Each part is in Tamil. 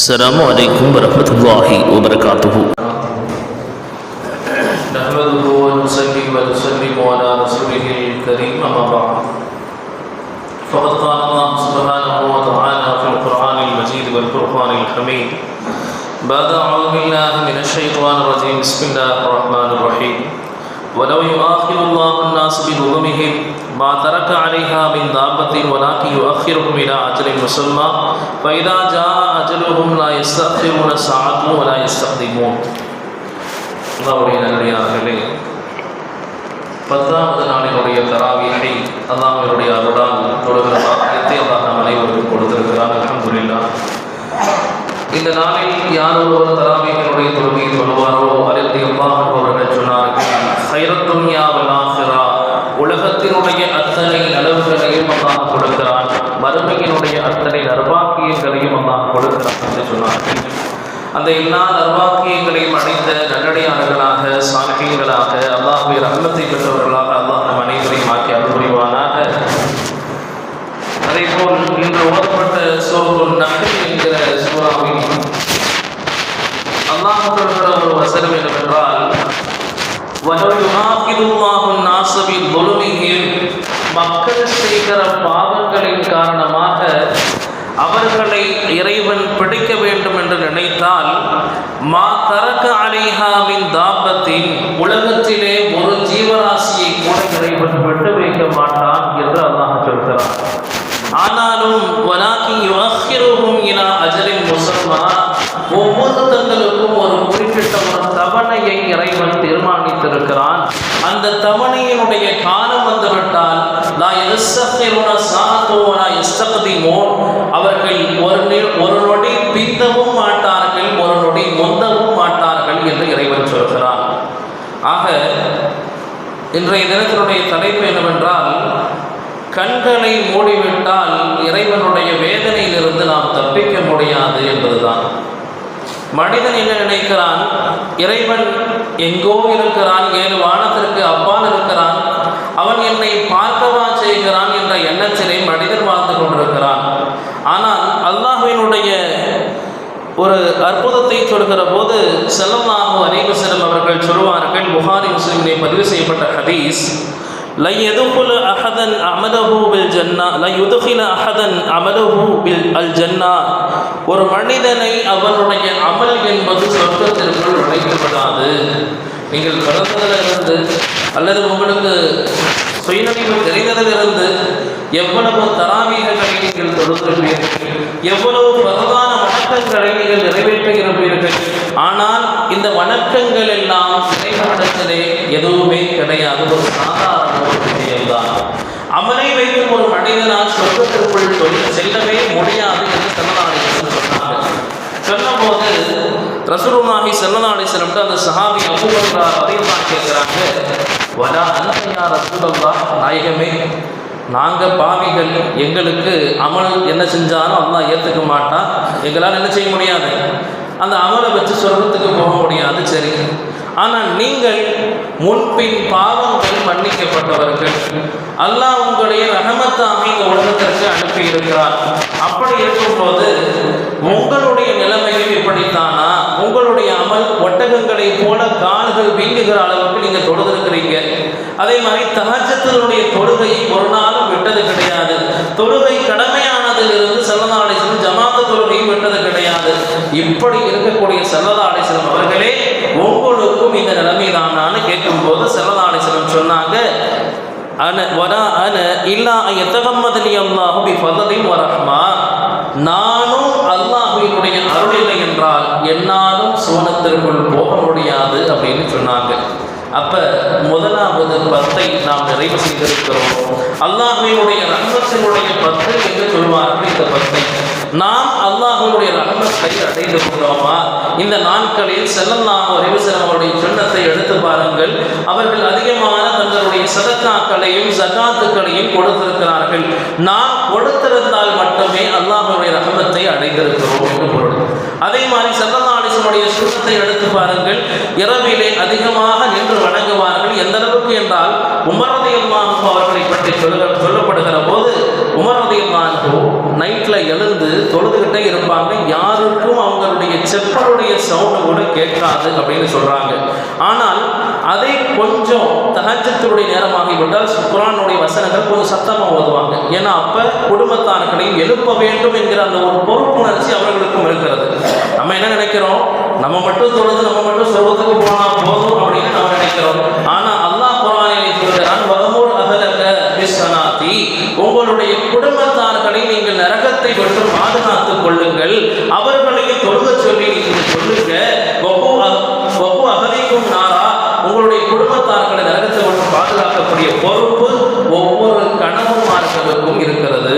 السلام عليكم ورحمة الله وبركاته. نحمده ونصلي ونسلم على رسوله الكريم أما بعد فقد قال الله سبحانه وتعالى في القرآن المجيد والفرقان الحميد بعد أعوذ بالله من الشيطان الرجيم بسم الله الرحمن الرحيم ولو يؤاخذ الله الناس بظلمهم ما ترك عليها من دابة ولكن يؤخرهم إلى أجل مسمى فإذا جاء أجلهم لا يستأخرون ساعة ولا يستقدمون. அல்லாஹ்வுடைய நல்லடியார்களே, 10வது நாளினுடைய தராவீஹை அல்லாஹ்வினுடைய அருளால் தொழுகிற பாக்கியத்தை அல்லாஹ் நம் அனைவருக்கும் கொடுத்திருக்கிறார். அல்ஹம்துலில்லாஹ். இந்த நாளில் யார் ஒருவர் தராவீஹினுடைய தொழுகையை தொழுவாரோ அல்லது அல்லாஹ் அவர்கள் சொன்னார்கள், ஹைரத் துன்யா வல் ஆখিরা, உலகத்தினுடைய அத்தனை நலவுகளையும் அல்லாஹ் கொடுக்கிறான், மறுமையினுடைய அத்தனை நற்பாக்கியங்களையும் அல்லாஹ் கொடுக்கிறான் என்று சொன்னார்கள். அந்த எல்லா நற்பாக்கியங்களையும் அடைந்த நல்லடியார்களாக சாலிஹீன்களாக அல்லாஹ்வுடைய ரஹ்மத்தை பெற்றவர்களாக அல்லாஹ் நம் அனைவரையும் ஆக்கி அருள் புரிவானாக. அதேபோல் இன்று ஓதப்பட்ட சூரத்துன் நஹ்ல் என்கிற சூறாவில் அல்லாஹ் சொல்கிற ஒரு வசனம் என்னவென்றால், வலவ் யுஆகிதுல்லாஹு النَّاسَ بِظُلْمِهِمْ, மக்கள் செய்கிற பாவங்களின் காரணமாக அவர்களை இறைவன் பிடிக்க வேண்டும் என்று நினைத்தால், மா தரக்க அலைஹா மின் தாபத்தின், உலகத்திலே ஒரு ஜீவராசியை கூட இறைவன் விட்டு வைக்க மாட்டான் என்று அல்லாஹ் சொல்கிறான். ஆனாலும் வலாக்கின் யுஅக்கிருஹும் இலா அஜலின் முஸம்மா, ஒவ்வொரு தங்களுக்கும் ஒரு குறிப்பிட்ட ஒரு தவணையை இறைவன் தீர்மானித்திருக்கிறான். அந்த தவணையினுடைய காலம் வந்துவிட்டால் லா யஸ்தக்திருன சாஅத்து வலா யஸ்தக்திமூன், அவர்கள் ஒரு நொடி பிந்தவும் மாட்டார்கள், ஒரு நொடி முந்தவும் மாட்டார்கள் என்று இறைவன் சொல்கிறான். ஆக இன்றைய தினத்தினுடைய தலைப்பு என்னவென்றால், கண்களை மூடிவிட்டால் இறைவனுடைய வேதனையிலிருந்து நாம் தப்பிக்க முடியாது என்பதுதான். மனிதன் என்ன நினைக்கிறான், இறைவன் எங்கோ இருக்கிறான், 7 வானத்திற்கு அப்பால் இருக்கிறான், அவன் என்னை பார்க்கவா செய்கிறான் என்ற எண்ணத்திலே மனிதன் வாழ்ந்து கொண்டிருக்கிறான். ஆனால் அல்லாஹ்வினுடைய ஒரு அற்புதத்தை சொல்கிற போது ஸல்லல்லாஹு அலைஹி வஸல்லம் அவர்கள் சொல்வார்கள், புகாரி முஸ்லிமிலே பதிவு செய்யப்பட்ட ஹதீஸ், லை யதுகுல அஹதன் அமலஹு பில் ஜன்னா, லை யுதுகில அஹதன் அமலஹு பில் அல் ஜன்னா, ஒரு மனிதனை அவனுடைய அமல் என்பது சொர்க்கத்திற்குள் நுழைத்து விடாது. நீங்கள் பிறந்ததிலிருந்து அல்லது உங்களுக்கு சுயநினைவு தெரிந்ததிலிருந்து எவ்வளவு தராவீகளை நீங்கள் தொழுதிருப்பீர்கள், எவ்வளவு பிரதான வணக்கங்களை நீங்கள் நிறைவேற்றுகிறீர்கள். ஆனால் இந்த வணக்கங்கள் எல்லாம் இறைவனிடத்திலே எதுவுமே கிடையாது, ஒரு சாதாரண ஒரு விஷயம்தான். அமலை வைக்கும் ஒரு மனிதனால் சொர்க்கத்திற்குள் செல்லவே முடியாது என்று ஸல்லல்லாஹு அலைஹி வஸல்லம் சொன்னாங்க. சொன்னபோது ரசூலுல்லாஹி ஸல்லல்லாஹு அலைஹி வஸல்லம் அந்த சஹாபி அபூ பக்ர் ரலியல்லாஹு கேட்கிறாங்க, வலா அன்த யா ரசூலல்லாஹ், நாயகமே, நாங்கள் பாவிகள், எங்களுக்கு அமல் என்ன செஞ்சாலும் அல்லாஹ் ஏற்றுக்க மாட்டான், எங்களால் என்ன செய்ய முடியாது, அந்த அமலை வச்சு சொர்க்கத்துக்கு போக முடியாது. சரி, ஆனால் நீங்கள் முன்பின் பாவங்கள் மன்னிக்கப்பட்டவர்கள், அல்லாஹ் உங்களுடைய ரஹமத்தாக இந்த உலகத்திற்கு அனுப்பி இருக்கிறார். அப்படி இருக்கும்போது உங்களுடைய நிலைமையும் இப்படித்தானா? உங்களுடைய அமல் ஒட்டகங்களை போல கால்கள் வீங்குகிற அளவுக்கு நீங்கள் தொழுதிருக்கிறீங்க. அதே மாதிரி தஹஜ்ஜுடைய தொழுகையை ஒரு நாளும் விட்டது கிடையாது. தொழுகை கடமையானதிலிருந்து ஸல்லல்லாஹு அலைஹி வஸல்லம் ஜமாத்து தொழுகையை விட்டது கிடையாது. இப்படி இருக்கக்கூடிய ஸல்லல்லாஹு அலைஹி வஸல்லம் அவர்களே, உங்களுக்கும் இந்த நிலைமை தானான்னு கேட்கும்போது ஸல்லல்லாஹு அலைஹி வஸல்லம் சொன்னாங்க, நானும் அல்லாஹ்வினுடைய அருள் இல்லை என்றால் என்னாலும் சுவனத்திற்குள் போக முடியாது அப்படின்னு சொன்னாங்க. அப்ப முதலாவது 10ஐ நாம் நிறைவு செய்திருக்கிறோம். அல்லாஹ்வினுடைய ரஹ்மத்தினுடைய 10 என்று சொல்வார்கள். இந்த 10ஐ நாம் அல்லாஹ்வினுடைய ரஹ்மத்தை அடைந்து கொள்கிறோமா? இந்த நாட்களில் ஸல்லல்லாஹு அலைஹி வஸல்லம் அவருடைய சுன்னத்தை எடுத்து பாருங்கள். அவர்கள் அதிகமான தங்களுடைய சதக்காக்களையும் ஜகாத்துக்களையும் கொடுத்திருக்கிறார்கள். நாம் கொடுத்திருந்தால் மட்டுமே அல்லாஹ்வுடைய ரஹ்மத்தை அடைந்திருக்கிறோம் என்று பொருள். அதே மாதிரி ஸல்லல்லாஹு அலைஹி வஸல்லம் சுன்னத்தை எடுத்து பாருங்கள். இரவிலே அதிகமாக நின்று வணங்குவார்கள். எந்த அளவுக்கு என்றால், உமர் ரலியல்லாஹு அன்ஹு அவர்களை பற்றி சொல்லப்படுகிற போது உமர் ரலியல்லாஹு அன்ஹு நைட்டில் எழுந்து தொழுதுகிட்டே இருப்பாங்க. யாருக்கும் அவங்களுடைய செப்பலுடைய சவுண்டு கூட கேட்காது அப்படின்னு சொல்கிறாங்க. ஆனால் அதே கொஞ்சம் தஹஜ்ஜுடைய நேரமாகிவிட்டால் குர்ஆனுடைய வசனங்கள் கொஞ்சம் சத்தமாக ஓதுவாங்க. ஏன்னா அப்போ குடும்பத்தார்களையும் எழுப்ப வேண்டும் என்கிற அந்த ஒரு பொறுப்புணர்ச்சி அவர்களுக்கும் இருக்கிறது. நம்ம என்ன நினைக்கிறோம், நம்ம மட்டும் தொழுது நம்ம மட்டும் சொர்க்கத்துக்கு போனால் போதும் அப்படின்னு நம்ம நினைக்கிறோம். ஆனால் அல்லாஹ் குர்ஆனிலே சொல்கிறான், வஅமுர் அஹலக பிஸ்ஸலாத்தி, உங்களுடைய குடும்பத்தார்களை நீங்கள் நரகத்தை விட்டு பாதுகாத்துக் கொள்ளுங்கள், அவர்களையும் தொழுக சொல்லி நீங்கள் சொல்லுங்க. வகு அகதிக்கும் நாரா, உங்களுடைய குடும்பத்தார்களை நரகத்தை விட்டு பாதுகாக்கக்கூடிய பொறுப்பு ஒவ்வொரு கணவன்மார்களுக்கும் இருக்கிறது.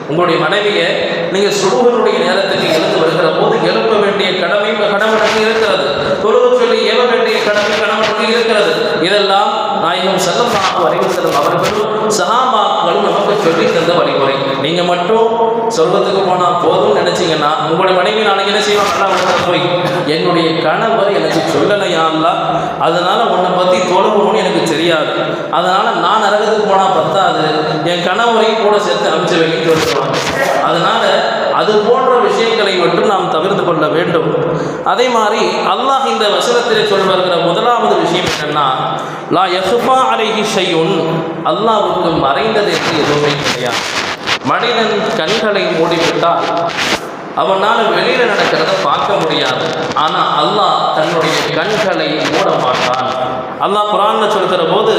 உங்களுடைய மனைவியை நீங்கள் சுபுகனுடைய நேரத்துக்கு எழுந்து வருகிற போது எழுப்ப வேண்டிய கடமை கணவனுக்கு இருக்கிறது. தொழுக சொல்லி ஏவ வேண்டிய கடமை கணவனுக்கு இருக்கிறது. இதெல்லாம் நாயகம் ஸல்லல்லாஹு அலைஹி வஸல்லம் அவர்களும் சஹாபாக்களும் நமக்கு சொல்லி தந்த வழிமுறை. நீங்கள் மட்டும் சொர்க்கத்துக்கு போனால் போதும் நினைச்சீங்கன்னா உங்களுடைய மனைவி நாளைக்கு என்ன செய்வாங்க, நல்லா போய் என்னுடைய கணவர் எனக்கு சொல்லலையா அல்லாஹ், அதனால உன்னை பற்றி தொழுகணும்னு எனக்கு தெரியாது, அதனால நான் நரகத்துக்கு போனால் பத்தாது, என் கணவரையும் கூட சேர்த்து அனுப்பிச்சு வைக்க சொல்லுவாங்க. அதனால அது போன்ற விஷயங்களை மட்டும் நாம் தவிர்த்து கொள்ள வேண்டும். அதே மாதிரி அல்லாஹ் இந்த வசனத்திலே சொல்ல வருகிற முதலாவது விஷயம் என்னன்னா, லா யஹ்ஃபா அலைஹி ஷைஉன், அல்லாஹ்வுக்கு மறைந்தது என்று எதுவுமே கிடையாது. மனிதன் கண்களை மூடிவிட்டால் அவனால் வெளியில் நடக்கிறத பார்க்க முடியாது. ஆனால் அல்லாஹ் தன்னுடைய கண்களை மூட மாட்டான். அல்லாஹ் குர்ஆன்ல சொல்கிற போது,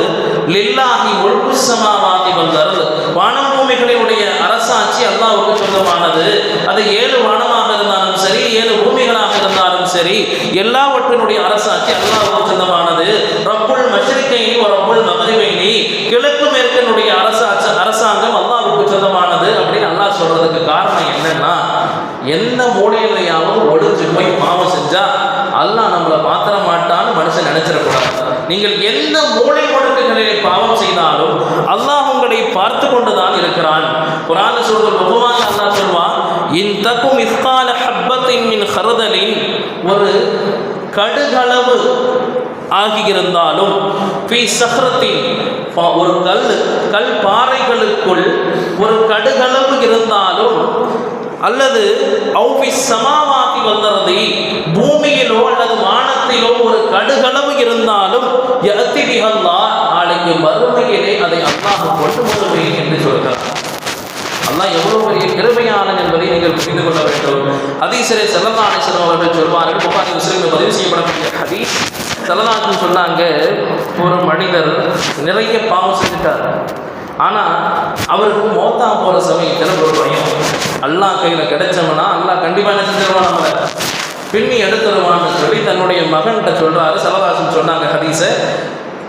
லில்லாஹி முல்கு ஸமாவாதி வல் அர்த், வானம் பூமிகளுடைய அரசாட்சி அல்லாஹ்வுக்கு சொந்தமானது. அது 7 வானமாக இருந்தாலும் சரி, 7 பூமிகளாக இருந்தாலும் சரி, எல்லாவற்றினுடைய அரசாட்சி அல்லாஹ்வுக்கு சொந்தமானது. ரப்புல் மஷ்ரிகைனி வ ரப்புல் மக்ரிபைனி, கிழக்கு மேற்கினுடைய அரசாங்கம் அல்லாஹ்வுக்கு சொந்தமானது அப்படின்னு அல்லாஹ் சொல்றதுக்கு காரணம் என்னன்னா, எந்த மூலையிலையாவது ஒளிஞ்சு போய் பாவம் செஞ்சா அல்லாஹ் நம்மளை மாத்திர மாட்டான்னு மனுஷன் நினைச்சிடக்கூடாது. நீங்கள் எந்த மூளை முடுக்குகளிலே பாவம் செய்தாலும் அல்லாஹ் உங்களை பார்த்து கொண்டுதான் இருக்கிறான். குர்ஆன்ல சொல்ற பொதுவாக அல்லாஹ் சொல்வான், இன் தகும் மிஸ்கால ஹப்பத்தின் மின் ஹர்தலின், ஒரு கடுகளவு ஆகியிருந்தாலும், ஃபீ ஸஹ்ரத்தின், ஒரு கல் பாறைகளுக்குள் ஒரு கடுகளவு இருந்தாலும், அல்லது ஔஃபி ஸமாவாதி வல் அர்தி, பூமியிலோ அல்லது வானத்திலோ ஒரு கடுகளவு இருந்தாலும், யஅதி பிஹல்லாஹ், நாளைக்கு மறுமையிலே அதை அல்லாஹ் கொண்டு வருவேன் என்று சொல்கிறார். அல்லாஹ் எவ்வளவு பெரிய கிருபையாளன் என்பதை நீங்கள் புரிந்து கொள்ள வேண்டும். ஹதீஸிலே ஸல்லல்லாஹு அலைஹி வஸல்லம் அவர்கள் சொல்வார்கள், புகாரி முஸ்லிமில் பதிவு செய்யப்படக்கூடிய ஹதீஸ், ஸல்லல்லாஹு சொன்னாங்க, ஒரு மனிதர் நிறைய பாவம் செஞ்சுட்டார். ஆனால் அவருக்கு மௌத்தா போகிற சமயத்தில் ஒரு பயம், அல்லாஹ் கையில் கிடைச்சோம்னா அல்லாஹ் கண்டிப்பாக என்ன செஞ்சிருவான், நம்மளை பின்னி எடுத்துருவான்னு சொல்லி தன்னுடைய மகன்கிட்ட சொல்கிறாரு. ஸல்லல்லாஹு சொன்னாங்க ஹதீஸை,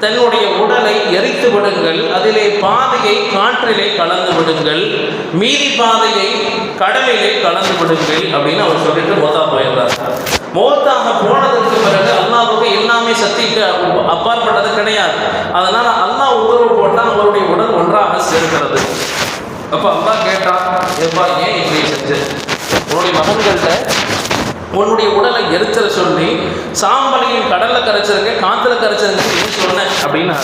தன்னுடைய உடலை எரித்து விடுங்கள், அதிலே பாதையை காற்றிலே கலந்து விடுங்கள், மீதி பாதையை கடலிலே கலந்து விடுங்கள் அப்படின்னு அவர் சொல்லிட்டு மௌத்தா போயிடுறார். மௌத்தாக போனதற்கு பிறகு அல்லாஹ்வுக்கு எல்லாமே சக்திக்கு அப்பாற்பட்டது கிடையாது. அதனால அல்லாஹ் உத்தரவு போட்டால் அவருடைய உடல் ஒன்றாக சேர்க்கிறது. அப்போ அல்லாஹ் கேட்டான், எப்பா ஏன் இப்படி செஞ்சு உன்னுடைய மகன்கள்கிட்ட உன்னுடைய உடலை எரிச்சல சொல்லி சாம்பலையும் கடலில் கரைச்சிருக்க காற்றுல கரைச்சிருக்க சொன்னேன் அப்படின்னா,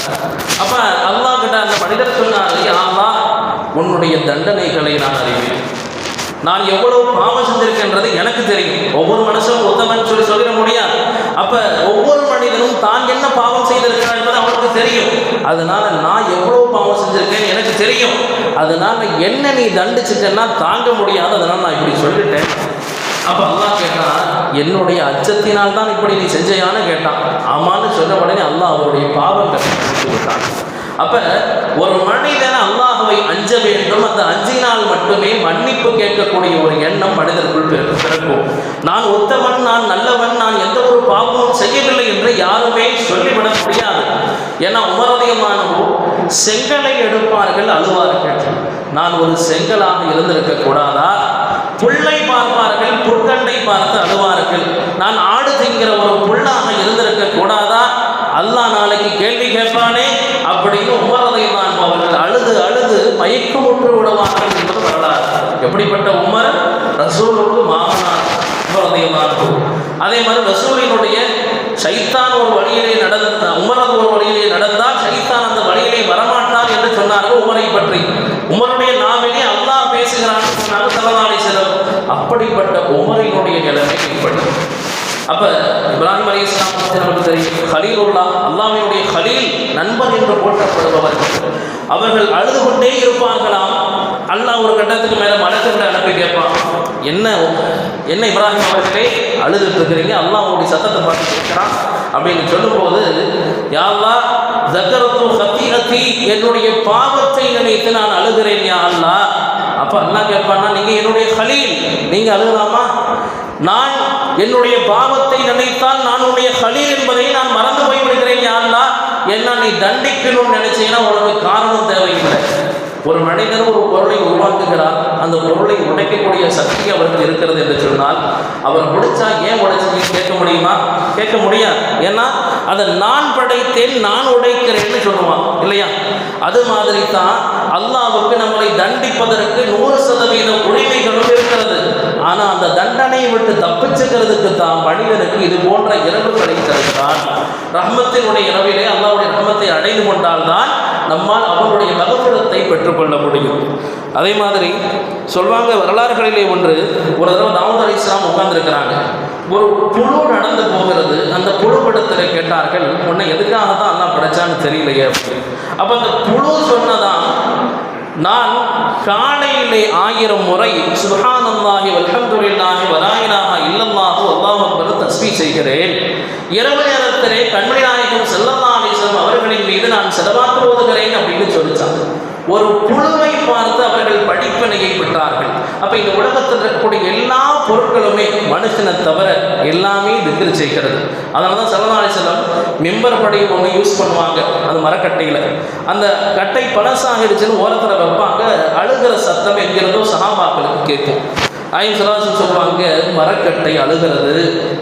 அப்போ அல்லாஹ் கிட்ட அந்த மனிதர் சொன்னார், அல்லாஹ் உன்னுடைய தண்டனைகளை நான் அறிவேன், நான் எவ்வளவு பாவம் செஞ்சிருக்கின்றது எனக்கு தெரியும். ஒவ்வொரு மனுஷனும் உத்தமன் சொல்லி சொல்லிட முடியாது. அப்ப ஒவ்வொரு மனிதனும் தான் என்ன பாவம் செய்திருக்கிறான் என்பது அவனுக்கு தெரியும். அதனால நான் எவ்வளவு பாவம் செஞ்சிருக்கேன் எனக்கு தெரியும். அதனால என்ன நீ தண்டிச்சிட்டேன்னா தாங்க முடியாது, அதனால நான் இப்படி சொல்லிட்டேன். அப்போ அல்லாஹ் கேட்டான், என்னுடைய அச்சத்தினால் தான் இப்படி நீ செஞ்சையான்னு கேட்டான். ஆமான்னு சொன்ன உடனே அல்லாஹ் அவருடைய பாவங்களை கொடுத்து விட்டான். அப்போ ஒரு மனிதன் அல்லாஹ்வை அஞ்ச வேண்டும். அந்த அஞ்சினால் மட்டுமே மன்னிப்பு கேட்கக்கூடிய ஒரு எண்ணம் மனிதருக்குள் பிறக்கும். நான் உத்தமன், நான் நல்லவன், நான் எந்த ஒரு பாவமும் செய்யவில்லை என்று யாருமே சொல்லிவிட முடியாது. ஏன்னா உமர் ரலியல்லாஹு அன்ஹு செங்கலை எடுப்பார்கள், அழுவார்கள். நான் ஒரு செங்கலாக இருந்திருக்க கூடாதா? புல்லை பார்ப்பார்கள், புற்கண்டை பார்த்து அழுவார்கள். நான் ஆடு திங்கிற ஒரு புல்லாக இருந்திருக்க கூடாதா? அல்லாஹ் நாளைக்கு கேள்வி கேட்பானே அப்படின்னு உமர் ரலியல்லாஹு அன்ஹு அவர்கள் அழுது அழுது மயக்கமுற்று விடுவார்கள் என்பது வரலாறு. எப்படிப்பட்ட உமர்? ரசூலுக்கு மாமனார் உமர் ரலியல்லாஹு அன்ஹு. அதே மாதிரி ரசூலினுடைய ஷைத்தான் ஒரு வழியிலே உமரது ஒரு வழியிலே நடந்தால் ஷைத்தான் அந்த வழியிலே வரமாட்டான் என்று சொன்னார்கள் உமரை பற்றி. உமருடைய நாவிலே அல்லாஹ் பேசுகிறான் சொன்னார்கள். அப்படிப்பட்ட உமரினுடைய நிலைமை இப்படி. அப்ப இப்ராஹிம் அலைஹிஸ்ஸலாம் பற்றி நமக்கு தெரியும், கலீலுல்லாஹ், அல்லாஹ்வினுடைய கலீல், நண்பர் என்று போற்றப்படுபவர்கள். அவர்கள் அழுது கொண்டே இருப்பார்களாம். அல்லாஹ் ஒரு கட்டத்துக்கு மேலே மலக்குகளை அனுப்பி கேட்பான், என்ன இப்ராஹிம் அவர்களே அழுதுட்டு இருக்கிறீங்க? அல்லாஹ் உங்களுடைய சத்தத்தை பார்த்து கேட்கிறான் அப்படின்னு சொல்லும்போது, யா அல்லாஹ் ஸக்கரத்து ஹதீஅத்தி, என்னுடைய பாவத்தை நினைத்து நான் அழுகிறேன் யா அல்லாஹ். அப்ப அல்லாஹ் கேட்பான்னா, நீங்க என்னுடைய கலீல், நீங்க அழுகலாமா? நான் என்னுடைய பாவத்தை நினைத்தால் நான் உன்னுடைய கலீல் என்பதை நான் மறந்து போய்விடுகிறேன் யா அல்லாஹ். என்ன நீ தண்டிக்கணும்னு நினைச்சீங்கன்னா உனக்கு காரணம் தேவையில்லை. ஒரு மனிதன் ஒரு பொருளை உருவாக்குகிறார், அந்த பொருளை உடைக்கக்கூடிய சக்தி அவருக்கு இருக்கிறது என்று சொன்னால், அவர் முடிச்சா ஏன் உடைச்சீங்கன்னு கேட்க முடியுமா? கேட்க முடியாது. ஏன்னா அதை நான் படைத்தேன், நான் உடைக்கிறேன்னு சொல்லுவான் இல்லையா? அது மாதிரி தான் அல்லாஹ்வுக்கு நம்மளை தண்டிப்பதற்கு 100% உரிமைகளும் இருக்கிறது. ஆனால் அந்த தண்டனையை விட்டு தப்பிச்சுக்கிறதுக்கு தான் மனிதனுக்கு இது போன்ற இரவுகளை தருகிறான். ரஹ்மத்தினுடைய இரவிலே அல்லாஹ்வுடைய ரஹ்மத்தை அடைந்து கொண்டால்தான் நம்மால் அவருடைய மகஃபிரத்தை பெற்றுக்கொள்ள முடியும். அதே மாதிரி சொல்வாங்க, வரலாறுகளிலே ஒன்று, ஒரு தடவை தாவூத் அலைஹிஸ்ஸலாம் உட்கார்ந்துருக்கிறாங்க, ஒரு புழு நடந்து போகிறது. அந்த புழு படத்தில் கேட்டார்கள், உன்னை எதுக்காக தான் அல்லாஹ் படைச்சான்னு தெரியலையே அப்படி. அப்போ அந்த புழு சொன்னதான், நான் காலையிலே 1000 முறை சுப்ஹானல்லாஹி வல்ஹம்துலில்லாஹி வலா இலாஹா இல்லல்லாஹு அல்லாஹு அக்பர் தஸ்பீஹ் செய்கிறேன். இரவு நேரத்திலே கண்மணி நாயகம் ஸல்லல்லாஹு அலைஹி வஸல்லம் அவர்களின் மீது நான் ஸலவாத் ஓதுகிறேன் அப்படின்னு சொல்லிச்சாங்க. ஒரு புழுவை பார்த்து அவர்கள் படிப்பினையை பெற்றார்கள். அப்ப இந்த உலகத்தில் இருக்கக்கூடிய எல்லா பொருட்களுமே மனுஷனை தவிர எல்லாமே திக்ர் செய்கிறது. அதனால தான் ஸல்லல்லாஹு அலைஹி வஸல்லம் மிம்பர் படி ஒன்று யூஸ் பண்ணுவாங்க, அது மரக்கட்டையில். அந்த கட்டை பழசாகிடுச்சுன்னு ஓரத்தில் வைப்பாங்க, அழுகிற சத்தம் என்கிறதோ சஹாபாக்களுக்கு கேட்கும். ஆயிஷாவும் சொல்லுவாங்க, மரக்கட்டை அழுகிறது.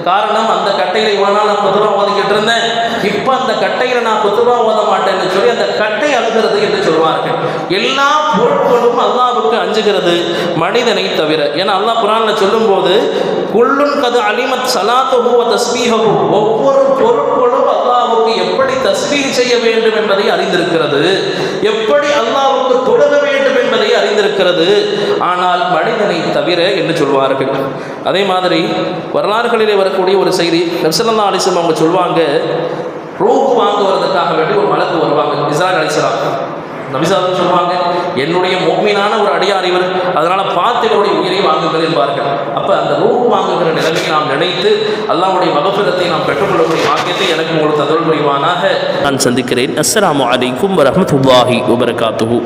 காரணம், அந்த கட்டையில் இவ்வளோ நாள் நான் குத்துபா ஓதிக்கிட்டு இருந்தேன், இப்போ அந்த கட்டையில் நான் குத்துபா ஓத மாட்டேன்னு சொல்லி அந்த கட்டை அழுகிறது என்று சொல்வார்கள். எல்லா பொருட்களும் அல்லாஹ்வுக்கு அஞ்சுகிறது, மனிதனை தவிர. ஏன்னா அல்லாஹ் குர்ஆனில் சொல்லும்போது, குல்லுன் கது அலிமத் ஸலாத்துஹு வ தஸ்பீஹுஹு, ஒவ்வொரு பொருட்களும் அல்லாஹ்வுக்கு எப்படி தஸ்பீஹ் செய்ய வேண்டும் என்பதை அறிந்திருக்கிறது, எப்படி அல்லாஹ்வுக்கு தொழுக வேண்டும் என்பதை அறிந்திருக்கிறது, ஆனால் மனிதனை தவிர என்று சொல்வார்கள். அதே மாதிரி வரலாறுகளிலே வரக்கூடிய ஒரு செய்தி, நபி ஸல்லல்லாஹு அலைஹி வஸல்லம் அவங்க சொல்வாங்க, ரூஹ் வாங்குவதற்காக வேண்டி ஒரு மலக்கு வருவாங்க, இஸ்ராயில் அலைஹிஸ்ஸலாம். நபி ஸல்லல்லாஹு சொல்வாங்க, என்னுடைய முஃமினான ஒரு அடியார் இவர், அதனால பார்த்து இவருடைய உயிரை வாங்குங்கள் என்பார்கள். அப்போ அந்த ரூஹ் வாங்குகிற நிலைமையை நாம் நினைத்து அல்லாஹ்வுடைய மகஃபிரத்தை நாம் பெற்றுக்கொள்ளக்கூடிய வாக்கியத்தை எனக்கு உங்களுக்கு தந்தருள் புரிவானாக. நான் சந்திக்கிறேன். அஸ்ஸலாமு அலைக்கும் வரஹ்மத்துல்லாஹி வபரகாத்துஹு.